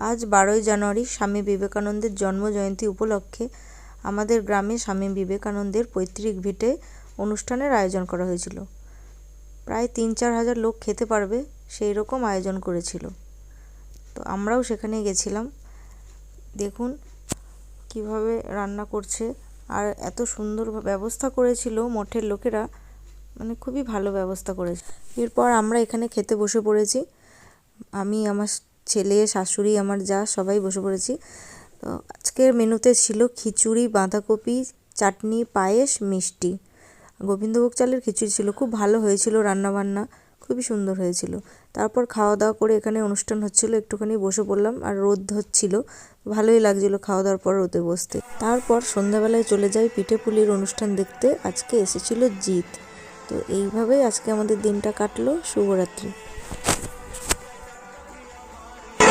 আজ 12ই জানুয়ারি স্বামী বিবেকানন্দের জন্মজয়ন্তী উপলক্ষে আমাদের গ্রামে স্বামী বিবেকানন্দের পৈতৃক ভিটে অনুষ্ঠানের আয়োজন করা হয়েছিল। প্রায় 3-4 হাজার লোক খেতে পারবে সেই রকম আয়োজন করেছিল। তো আমরাও সেখানে গেছিলাম। দেখুন কিভাবে রান্না করছে, আর এত সুন্দর ব্যবস্থা করেছিল মঠের লোকেরা, মানে খুবই ভালো ব্যবস্থা করেছে। এরপর আমরা এখানে খেতে বসে পড়েছি। আমি, আমার ছেলে, শাশুড়ি, আমার যা সবাই বসে পড়েছি। তো আজকের মেনুতে ছিল খিচুড়ি, বাঁধাকপি, চাটনি, পায়েস, মিষ্টি। গোবিন্দভোগ চালের খিচুড়ি ছিল, খুব ভালো হয়েছিল রান্নাবান্না, খুবই সুন্দর হয়েছিল। তারপর খাওয়া দাওয়া করে এখানে অনুষ্ঠান হচ্ছিল, একটুখানি বসে পড়লাম, আর রোদ হচ্ছিল, ভালোই লাগছিল খাওয়া দাওয়ার পর রোদে বসতে। তারপর সন্ধ্যাবেলায় চলে যাই পিঠে পুলির অনুষ্ঠান দেখতে। আজকে এসেছিল জিৎ। তো এইভাবেই আজকে আমাদের দিনটা কাটলো। শুভরাত্রি।